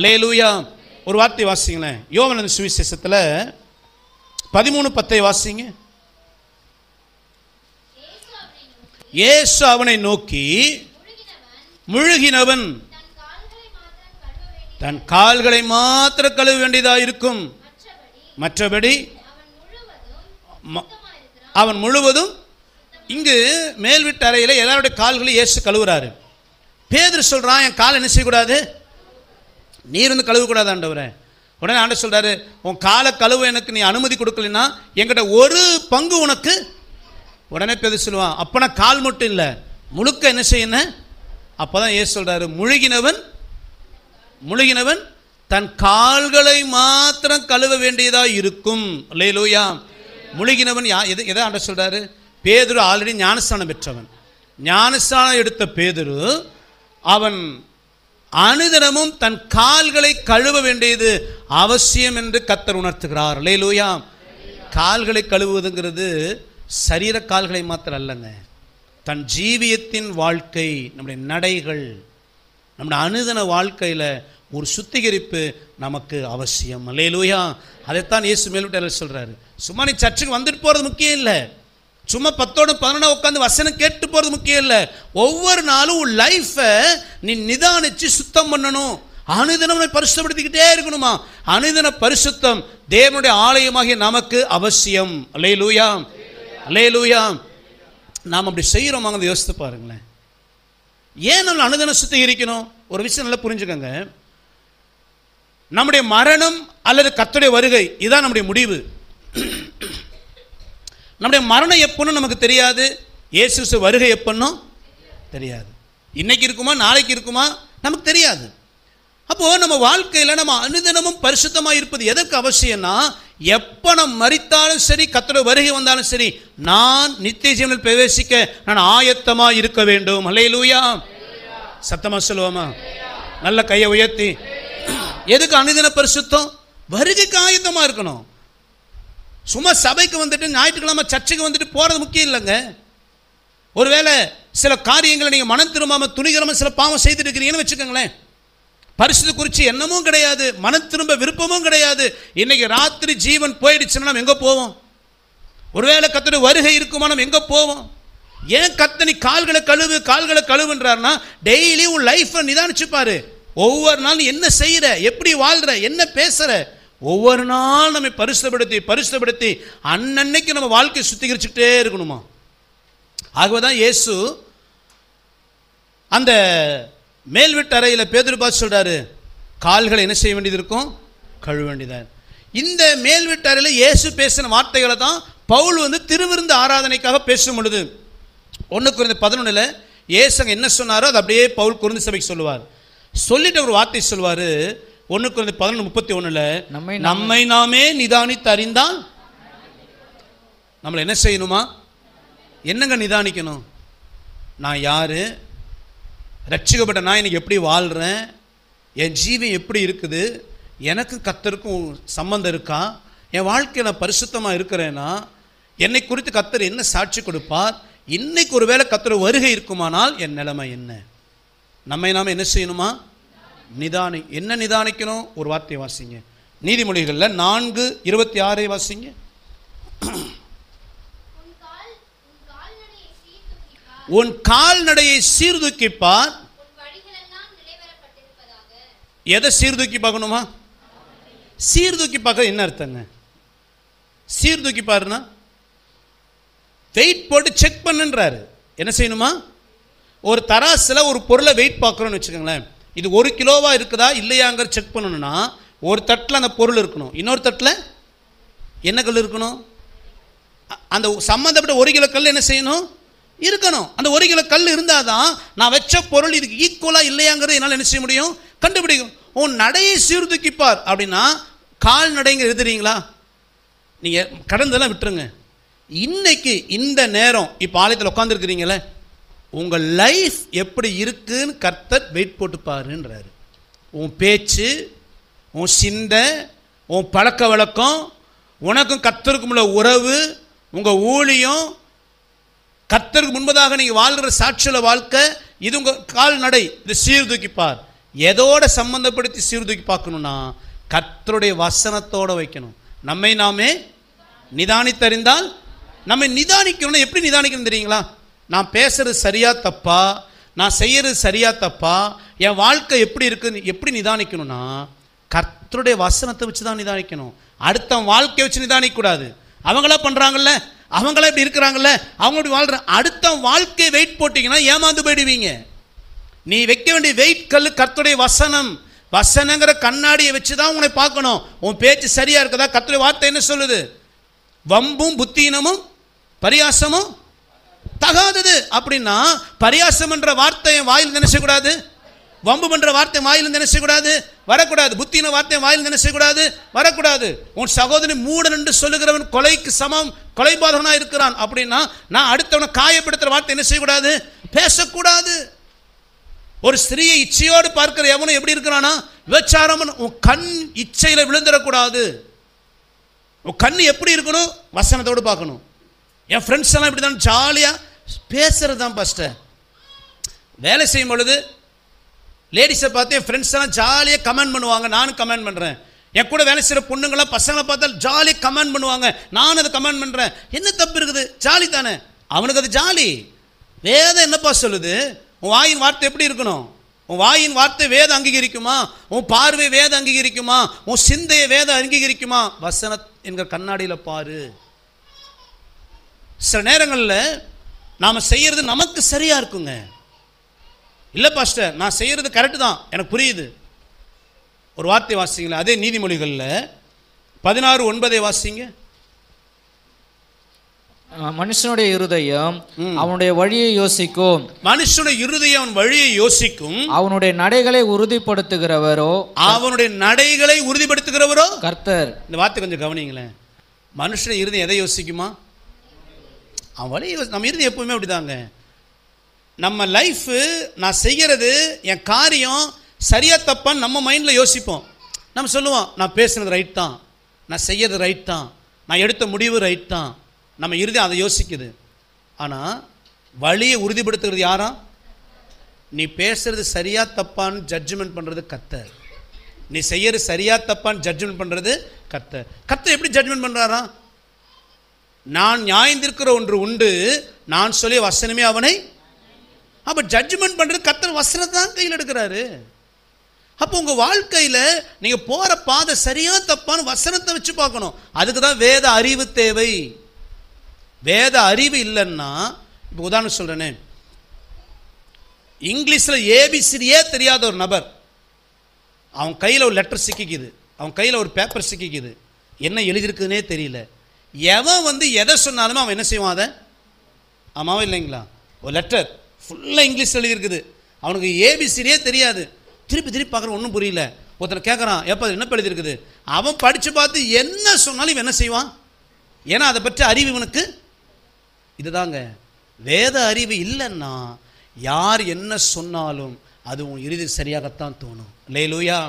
அல்லேலூயா. ஒரு வார்த்தை வாசிங்களேன். யோவான் சுவிசேஷத்தில் 13:10 வாசிங்க. இயேசு அவனை நோக்கி, முழுகினவன் தன் கால்களை மாத்திர கழுவ வேண்டியதாக இருக்கும், மற்றபடி அவன் முழுவதும். இங்கு மேல் வீட்டு அறையில் எல்லாருடைய கால்களை இயேசு கழுவுறாரு. பேதுரு சொல்றான், என் காலை என்ன செய்யக்கூடாது, நீர் வந்து கழுவக்கூடாது ஆண்டவரே. உடனே ஆண்டவர் சொல்றாரு, உன் காலை கழுவ எனக்கு நீ அனுமதி கொடுக்கலன்னா என்கிட்ட ஒரு பங்கு உனக்கு. உடனே பேதுரு சொல்லுவான், அப்பனா கால் மட்டும் இல்லை முழுக்க என்ன செய்யணும். அப்பதான் இயேசு சொல்றாரு, முழுகினவன் தன் கால்களை மாத்திரம் கழுவ வேண்டியதா இருக்கும். அல்லேலூயா. முழுகினவன் எதை ஆண்டவர் சொல்றாரு? பேதுரு ஆல்ரெடி ஞானஸ்தானம் பெற்றவன். ஞானஸ்தானம் எடுத்த பேதுரு அவன் அனுதினமும் தன் கால்களை கழுவ வேண்டியது அவசியம் என்று கர்த்தர் உணர்த்துகிறார். அல்லேலூயா. கால்களை கழுவுவதுங்கிறது சரீர கால்களை மாத்திரம் அல்லங்க, தன் ஜீவியத்தின் வாழ்க்கை, நம்முடைய நடைகள், நம்முடைய அனுதின வாழ்க்கையில் ஒரு சுத்திகரிப்பு நமக்கு அவசியம். அல்லேலூயா. அதைத்தான் இயேசு மேல்விட்டு சொல்றாரு. சும்மா நீ சர்ச்சுக்கு வந்துட்டு போறது முக்கியம் இல்லை, சும்மா 10-11 உட்காந்து வசனம் கேட்டு போறது முக்கியம் இல்லை. ஒவ்வொரு நாளும் உன் லைஃபை நீ நிதானிச்சு சுத்தம் பண்ணணும். அனுதினம் பரிசுத்தப்படுத்திக்கிட்டே இருக்கணுமா. அனுதின பரிசுத்தம் தேவனுடைய ஆலயமாகிய நமக்கு அவசியம். அல்லேலூயா, அல்லேலூயா. நாம் அப்படி செய்கிறோமாங்க யோசித்து பாருங்களேன். ஏன் நம்ம அனுதினம் சுத்திகரிக்கணும்? ஒரு விஷயம் நல்லா புரிஞ்சுக்கங்க. நம்முடைய மரணம் அல்லது கர்த்தருடைய வருகை இதுதான் நம்முடைய முடிவு. நம்முடைய மரணம் எப்போன்னு நமக்கு தெரியாது, இயேசு வருகை எப்போன்னு தெரியாது. இன்னைக்கு இருக்குமா நாளைக்கு இருக்குமா நமக்கு தெரியாது. அப்போது நம்ம வாழ்க்கையில் நம்ம அனுதினமும் பரிசுத்தமாக இருப்பது எதற்கு அவசியம்னா, எப்போ நம்ம மரித்தாலும் சரி கர்த்தருடைய வருகை வந்தாலும் சரி நான் நித்திய ஜீவனில் பிரவேசிக்க நான் ஆயத்தமாக இருக்க வேண்டும். அல்லேலூயா. சத்தமாக சொல்லுவோமா? நல்ல கையை உயர்த்தி. எதுக்கு அனுதின பரிசுத்தம்? வருகைக்கு ஆயத்தமாக இருக்கணும். சும்மா சபைக்கு வந்துட்டு ஞாயிற்றுக்கிழமை சர்ச்சுக்கு வந்துட்டு போகிறது முக்கியம் இல்லைங்க. ஒருவேளை சில காரியங்களை நீங்கள் மனம் திரும்பாமல் துணிகரமாக சில பாவம் செய்துட்டு இருக்கிறீங்கன்னு வச்சுக்கோங்களேன், பரிசுத்த குறித்து எண்ணமும் கிடையாது, மனம் திரும்ப விருப்பமும் கிடையாது. இன்னைக்கு ராத்திரி ஜீவன் போயிடுச்சுன்னா நம்ம எங்கே போவோம்? ஒருவேளை கர்த்தருடைய வருகை இருக்குமா நம்ம எங்கே போவோம்? ஏன் கர்த்தர் கால்களை கழுவுன்றார்னா, டெய்லி உன் லைஃப்பை நிதானிச்சுப்பாரு. ஒவ்வொரு நாளும் என்ன செய்கிற, எப்படி வாழ்கிற, என்ன பேசுகிற, ஒவ்வொரு நாள் நம்ம பரிசுத்தப்படுத்தி அன்னன்னைக்கு நம்ம வாழ்க்கையை சுத்திகரிச்சுக்கிட்டே இருக்கணுமா. ஆகவேதான் இயேசு அந்த மேல் வீட்டு அறையில் பேதுரு பார்த்து சொல்றாரு, கால்களை என்ன செய்ய வேண்டியது இருக்கும்? கழுவ வேண்டியது. இந்த மேல் வீட்டு அறையில் இயேசு பேசின வார்த்தைகளை தான் பவுல் வந்து திருவிருந்து ஆராதனைக்காக பேசும் பொழுது 1 கொரிந்தியர் 11 இயேசு என்ன சொன்னாரோ அது அப்படியே பவுல் கொரிந்து சபைக்கு சொல்லுவார். சொல்லிட்டு ஒரு வார்த்தை சொல்லுவார். 1 கொரிந்தியர் 11:31 நம்மை நாமே நிதானித்து அறிந்தால் நம்மளை என்ன செய்யணுமா? என்னங்க நிதானிக்கணும்? நான் யாரு, ரட்சிக்கப்பட்ட நான் இன்னைக்கு எப்படி வாழ்கிறேன், என் ஜீவன் எப்படி இருக்குது, எனக்கு கர்த்தருக்கும் சம்பந்தம் இருக்கா, என் வாழ்க்கையில் நான் பரிசுத்தமாக இருக்கிறேன்னா, என்னை குறித்து கர்த்தர் என்ன சாட்சி கொடுப்பார், இன்னைக்கு ஒரு வேளை கர்த்தர் வருகை இருக்குமானால் என் நிலைமை என்ன? நம்மை நாம் என்ன செய்யணுமா? என்ன நிதானிக்கணும்? ஒரு வார்த்தையை வாசிங்க. நீதிமொழிகளில் 4:26 வாசிங்க. உன் கால்நடையை சீர்தூக்கிப்பார். எதை சீர்தூக்கி பார்க்கணுமா? சீர்தூக்கி பார்க்க என்ன அர்த்தங்க? சீர்தூக்கி பாருன்னா வெயிட் போட்டு செக் பண்ணுன்றாரு. என்ன செய்யணுமா? ஒரு தராசில் ஒரு பொருளை வெயிட் பார்க்குறோன்னு வச்சுக்கோங்களேன், இது 1 கிலோவா இருக்குதா இல்லையாங்கிற செக் பண்ணணும்னா ஒரு தட்டில் அந்த பொருள் இருக்கணும், இன்னொரு தட்டில் என்ன கல் இருக்கணும்? அந்த சம்மந்தப்பட்ட 1 கிலோ கல் என்ன செய்யணும்? இருக்கணும். அந்த 1 கிலோ கல் இருந்தால் தான் நான் வச்ச பொருள் இதுக்கு ஈக்குவலாக இல்லையாங்கிறது என்னால் என்ன செய்ய முடியும்? கண்டுபிடிக்கும். உன் நடையை சீர்தூக்கிப்பார் அப்படின்னா கால் நடைங்க எழுதுறீங்களா? நீங்கள் கடந்தெல்லாம் விட்டுருங்க. இன்னைக்கு இந்த நேரம் இப்போ ஆலயத்தில் உட்காந்துருக்கிறீங்களே, உங்கள் லைஃப் எப்படி இருக்குன்னு கர்த்தர் வெயிட் போட்டு பாருன்றாரு. உன் பேச்சு, உன் சிந்தை, உன் பழக்க வழக்கம், உனக்கும் கர்த்தருக்கும் உள்ள உறவு, உங்கள் ஊழியம், கர்த்தருக்கு முன்பதாக நீங்கள் வாழ்கிற சாட்சியுள்ள வாழ்க்கை, இது உங்கள் கால்நடை. இது சீர்தூக்கிப்பார். எதோட சம்பந்தப்படுத்தி சீர்தூக்கி பார்க்கணும்னா கர்த்தருடைய வசனத்தோடு வைக்கணும். நம்மை நாமே நிதானித்தறிந்தால், நம்மை நிதானிக்கணும்னா எப்படி நிதானிக்கணும் தெரியுங்களா? நான் பேசுறது சரியா தப்பா, நான் செய்யறது சரியா தப்பா, என் வாழ்க்கை எப்படி இருக்குன்னு எப்படி நிதானிக்கணும்னா கர்த்தருடைய வசனத்தை வச்சு தான் நிதானிக்கணும். அடுத்த வாழ்க்கையை வச்சு நிதானிக்கக்கூடாது. அவங்களா பண்ணுறாங்கல்ல, அவங்களா இப்படி இருக்கிறாங்கல்ல, அவங்க இப்படி வாழ்ற, அடுத்த வாழ்க்கையை வெயிட் போட்டிங்கன்னா ஏமாந்து போயிடுவீங்க. நீ வைக்க வேண்டிய வெயிட் கல் கர்த்தருடைய வசனம். வசனங்கிற கண்ணாடியை வச்சு தான் உங்களை பார்க்கணும். உன் பேச்சு சரியா இருக்குதா? கர்த்தருடைய வார்த்தை என்ன சொல்லுது? வம்பும் புத்தீனமும் பரியாசமும் தகாதது. அப்படின்னா பரியாசம் என்ற வார்த்தை வாயில் நினைச்சக்கூடாது, வம்பு பண்ற வார்த்தை வாயில் நினைச்சக்கூடாது, வரக்கூடாது. புத்தின வார்த்தை வாயில் நினைச்சக்கூடாது, வரக்கூடாது. உன் சகோதரி மூடன் என்று சொல்லுகிறவன் கொலைக்கு சமம், கொலைபாதகனா இருக்கிறான் அப்படின்னா நான் அடுத்தவனை காயப்படுத்துற வார்த்தை என்ன செய்யக்கூடாது, பேசக்கூடாது. ஒரு ஸ்திரீயை இச்சையோடு பார்க்கிற எவனும் எப்படி இருக்கிறானா விபச்சாரம். உன் கண் இச்சையில விழுந்துடக்கூடாது. உன் கண் எப்படி இருக்கணும்? வசனத்தோடு பார்க்கணும். என் ஃப்ரெண்ட்ஸ் எல்லாம் இப்படி தான் ஜாலியாக பேசுறது தான் பாஸ்டர். வேலை செய்யும் பொழுது லேடிஸை பார்த்து என் ஃப்ரெண்ட்ஸ் எல்லாம் ஜாலியாக கமெண்ட் பண்ணுவாங்க, நானும் கமெண்ட் பண்ணுறேன். என் கூட வேலை செய்கிற பொண்ணுங்களாம் பசங்களை பார்த்தா ஜாலியாக கமெண்ட் பண்ணுவாங்க, நானும் அதை கமெண்ட் பண்ணுறேன். என்ன தப்பு இருக்குது? ஜாலி தானே, அவனுக்கு அது ஜாலி. வேதம் என்னப்பா சொல்லுது? உன் வாயின் வார்த்தை எப்படி இருக்கணும்? உன் வாயின் வார்த்தை வேதம் அங்கீகரிக்குமா? உன் பார்வை வேதம் அங்கீகரிக்குமா? உன் சிந்தையை வேதம் அங்கீகரிக்குமா? வசன என்கிற கண்ணாடியில் பாரு. சில நேரங்களில் நாம் செய்கிறது நமக்கு சரியா இருக்குங்க. இல்லை பாஸ்டர் நான் செய்கிறது கரெக்டு தான், எனக்கு புரியுது. ஒரு வார்த்தை வாசிங்களேன், அதே நீதிமொழிகளில் 16:9 வாசிங்க. மனுஷனுடைய இருதயம் அவனுடைய வழியை யோசிக்கும், மனுஷனுடைய இருதயம் அவன் வழியை யோசிக்கும், அவனுடைய நடைகளை உறுதிப்படுத்துகிறவரோ, அவனுடைய நடைகளை உறுதிப்படுத்துகிறவரோ கர்த்தர். இந்த வார்த்தை கொஞ்சம் கவனிங்களேன். மனுஷனுடைய இருதயம் எதை யோசிக்குமா? அவன் வழி. நம்ம இருதயம் எப்பவுமே அப்படிதாங்க. நம்ம லைஃபு, நான் செய்கிறது என் காரியம் சரியா தப்பான்னு நம்ம மைண்டில் யோசிப்போம். நம்ம சொல்லுவோம் நான் பேசுனது ரைட் தான், நான் செய்யறது ரைட் தான், நான் எடுத்த முடிவு ரைட் தான். நம்ம இருதயம் அதை யோசிக்குது. ஆனால் வழியை உறுதிப்படுத்துகிறது யாரா? நீ பேசுறது சரியா தப்பான்னு ஜட்ஜ்மெண்ட் பண்ணுறது கர்த்தர். நீ செய்யறது சரியா தப்பான்னு ஜட்ஜ்மெண்ட் பண்ணுறது கர்த்தர். கர்த்தர் எப்படி ஜட்ஜ்மெண்ட் பண்ணுறாரா? நான் நியாயந்திருக்கிற ஒன்று உண்டு, நான் சொல்லிய வசனமே அவனை. அப்போ ஜட்ஜ்மெண்ட் பண்ணுறது கர்த்தர் வசனத்தை தான் கையில் எடுக்கிறாரு. அப்போ உங்கள் வாழ்க்கையில் நீங்கள் போகிற பாதை சரியா தப்பான்னு வசனத்தை வச்சு பார்க்கணும். அதுக்கு தான் வேத அறிவு தேவை. வேத அறிவு இல்லைன்னா, இப்போ உதாரணம் சொல்கிறேனே, இங்கிலீஷில் ஏபிசிடியே தெரியாத ஒரு நபர், அவன் கையில் ஒரு லெட்டர் சிக்கிக்குது, அவன் கையில் ஒரு பேப்பர் சிக்கிக்குது, என்ன எழுதியிருக்குதுன்னே தெரியல. எவன் எதை சொன்னாலுமே அவன் என்ன செய்வான்? அதை ஆமாவா இல்லைங்களா? ஒரு லெட்டர் ஃபுல்லாக இங்கிலீஷ் எழுதியிருக்குது, அவனுக்கு ஏபிசிடியே தெரியாது. திருப்பி திருப்பி பார்க்குற ஒன்றும் புரியல. ஒருத்தனை கேட்குறான், எப்போ என்ன எழுதியிருக்குது? அவன் படித்து பார்த்து என்ன சொன்னாலும் இவன் என்ன செய்வான்? ஏன்னா அதை பற்றி அறிவு இவனுக்கு. இதுதாங்க வேத அறிவு இல்லைன்னா யார் என்ன சொன்னாலும் அது உன் இறுதி சரியாகத்தான் தோணும். அல்லேலூயா.